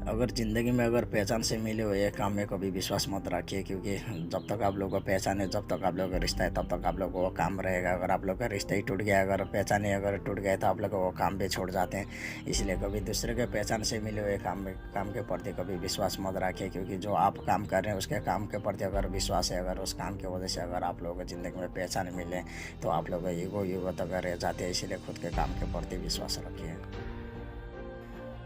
अगर ज़िंदगी में अगर पहचान से मिले हुए काम में कभी विश्वास मत रखिए, क्योंकि जब तक आप लोग को पहचान है, जब तक आप लोग का रिश्ता है, तब तक आप लोग को वो काम रहेगा। अगर आप लोग का रिश्ता ही टूट गया, अगर पहचान ही अगर टूट गया, तो आप लोग को वो काम भी छोड़ जाते हैं। इसलिए कभी दूसरे के पहचान से मिले हुए काम के प्रति कभी विश्वास मत रखिए, क्योंकि जो आप काम कर रहे हैं उसके काम के प्रति अगर विश्वास है, अगर उस काम की वजह से अगर आप लोगों को ज़िंदगी में पहचान मिले, तो आप लोग ईगो तक रह जाते हैं। इसीलिए खुद के काम के प्रति विश्वास रखिए।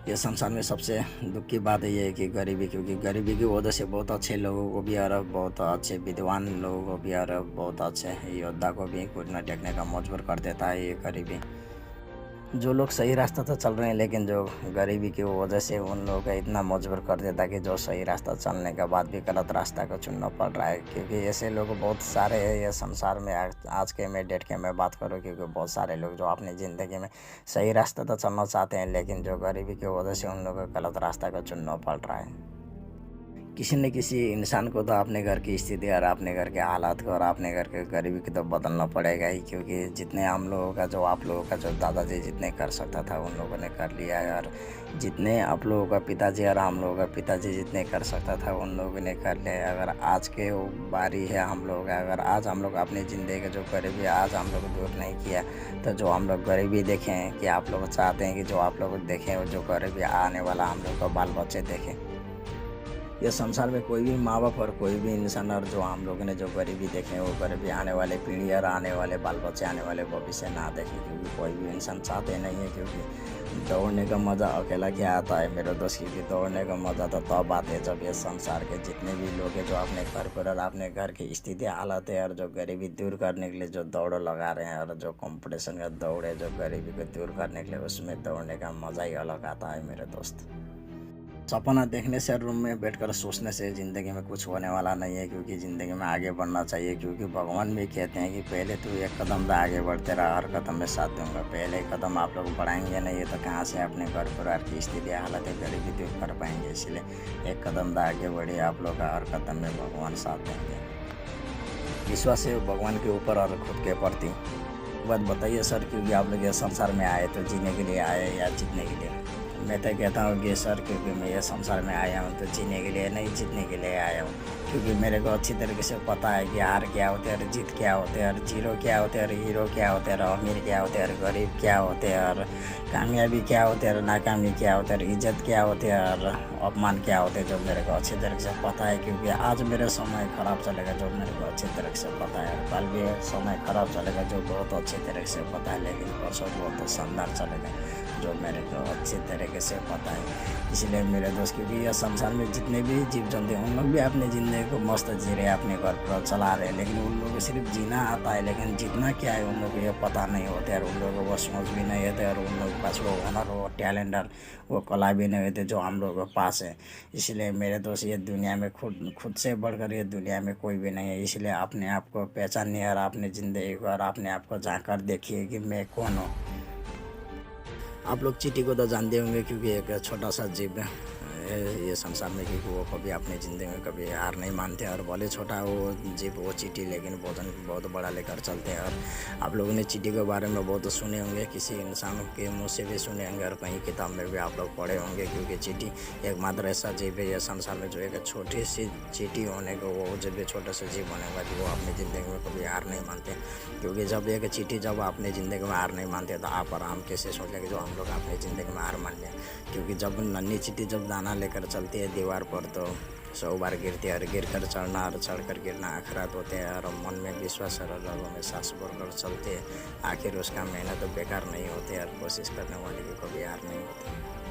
ये संसार में सबसे दुख की बात ये है कि गरीबी, क्योंकि गरीबी की वजह से बहुत अच्छे लोगों को भी और बहुत अच्छे विद्वान लोगों को भी और बहुत अच्छे योद्धा को भी घुटना टेकने का मजबूर कर देता है ये गरीबी। जो लोग सही रास्ता तो चल रहे हैं, लेकिन जो गरीबी की वजह से उन लोगों का इतना मजबूर कर देता है कि जो सही रास्ता चलने के बाद भी गलत रास्ता को चुनना पड़ रहा है। क्योंकि ऐसे लोग बहुत सारे हैं ये संसार में। आज के मैं डेट के मैं बात करूँ, क्योंकि बहुत सारे लोग जो अपनी ज़िंदगी में सही रास्ता तो चलना चाहते हैं, लेकिन जो गरीबी की वजह से उन लोगों को गलत रास्ता को चुनना पड़ रहा है। किसी न किसी इंसान को तो अपने घर की स्थिति और अपने घर के हालात को और अपने घर के गरीबी को तो बदलना पड़ेगा ही, क्योंकि जितने हम लोगों का जो आप लोगों का जो दादाजी जितने कर सकता था उन लोगों ने कर लिया है, और जितने आप लोगों का पिताजी और हम लोगों का पिताजी जितने कर सकता था उन लोगों ने कर लिया है। अगर आज के वो बारी है हम लोग का, अगर आज हम लोग अपनी ज़िंदगी का जो गरीबी आज हम लोग दूर नहीं किया, तो जो हम लोग गरीबी देखें कि आप लोग चाहते हैं कि जो आप लोग देखें वो जो गरीबी आने वाला हम लोग का बाल बच्चे देखें। ये संसार में कोई भी माँ बाप और कोई भी इंसान और जो हम लोगों ने जो गरीबी देखे वो गरीबी आने वाले पीढ़ी और आने वाले बाल बच्चे आने वाले भविष्य ना देखे, क्योंकि कोई भी इंसान चाहते नहीं है। क्योंकि दौड़ने का मज़ा अकेला क्या आता है मेरे दोस्त, क्योंकि दौड़ने का मज़ा तो तब आता है जब ये संसार के जितने भी लोग हैं जो अपने घर पर और अपने घर की स्थिति हालत है और जो गरीबी दूर करने के लिए जो दौड़ लगा रहे हैं, और जो कंपटीशन का दौड़ है जो गरीबी को दूर करने के लिए, उसमें दौड़ने का मज़ा ही अलग आता है मेरे दोस्त। सपना देखने से रूम में बैठकर सोचने से ज़िंदगी में कुछ होने वाला नहीं है, क्योंकि ज़िंदगी में आगे बढ़ना चाहिए। क्योंकि भगवान भी कहते हैं कि पहले तो एक कदम तो आगे बढ़ते रहा, हर कदम में साथ दूंगा। पहले कदम आप लोग बढ़ाएंगे नहीं तो कहाँ से अपने घर परिवार की स्थिति हालत गरीबी दूर कर पाएंगे। इसलिए एक कदम तो आगे बढ़िए आप लोग का, हर कदम में भगवान साथ देंगे। विश्वास है भगवान के ऊपर और खुद के प्रति। बात बताइए सर, क्योंकि आप लोग ये संसार में आए तो जीने के लिए आए या जीतने के लिए? मैं तो कहता हूँ कि सर, क्योंकि मैं ये संसार में आया हूँ तो जीने के लिए नहीं जीतने के लिए आया हूँ। क्योंकि मेरे को अच्छी तरीके से पता है कि हार क्या होते हैं और जीत क्या होते हैं, और जीरो क्या होते हैं और हीरो क्या होते हैं, और अमीर क्या होते हैं और गरीब क्या होते हैं, और कामयाबी क्या होते हैं और नाकामी क्या होते हैं, और इज्जत क्या होते हैं और अपमान क्या होते हैं, जो मेरे को अच्छी तरीके से पता है। क्योंकि आज मेरा समय ख़राब चलेगा जो मेरे को अच्छी तरीके से पता है, और कल भी समय ख़राब चलेगा जो बहुत अच्छी तरीके से पता है, लेकिन परसों बहुत शानदार चलेगा जो मेरे को अच्छी तरीके से पता है। इसलिए मेरे दोस्त, क्योंकि यह संसार में जितने भी जीव जंतु हैं उन लोग भी अपनी ज़िंदगी को मस्त जी रहे हैं, अपने घर पर चला रहे हैं, लेकिन उन लोगों को सिर्फ जीना आता है, लेकिन जीतना क्या है उन लोगों को ये पता नहीं होता है, और उन लोगों को सोच भी नहीं होते, और उन लोगों के पास वो हुनर वो टैलेंट और वो कला भी नहीं होते जो हम लोगों के पास है। इसलिए मेरे दोस्त, ये दुनिया में खुद से बढ़कर ये दुनिया में कोई भी नहीं है। इसलिए अपने आप को पहचानिए और अपनी ज़िंदगी को और अपने आप को झाँक कर देखिए कि मैं कौन हूँ। आप लोग चींटी को तो जानते होंगे, क्योंकि एक छोटा सा जीव है ये संसार में, क्योंकि वो कभी अपनी ज़िंदगी में कभी हार नहीं मानते, और भले छोटा वो जीव वो चींटी, लेकिन भोजन बहुत बड़ा लेकर चलते हैं। और आप लोगों ने चींटी के बारे में बहुत सुने होंगे, किसी इंसान के मुंह से भी सुने होंगे, और कहीं किताब में भी आप लोग पढ़े होंगे। क्योंकि चींटी एकमात्र ऐसा जीव है ये संसार में जो एक छोटी सी चींटी होने को, वो जब भी छोटा सा जीव होने का कि वो अपनी ज़िंदगी में कभी हार नहीं मानते। क्योंकि जब एक चींटी जब अपनी ज़िंदगी में हार नहीं मानते, तो आप आराम कैसे सोच लेंगे जो हम लोग अपनी ज़िंदगी में हार मान लें। क्योंकि जब नन्ही चींटी जब दाना लेकर चलती है दीवार पर, तो 100 बार गिरती है, और गिर कर चढ़ना और चढ़ कर गिरना आखिरत होते हैं, और मन में विश्वास और रगों में सांस भरकर चलते हैं। आखिर उसका मेहनत तो बेकार नहीं होते, और कोशिश करने वाले की कभी हार नहीं होती।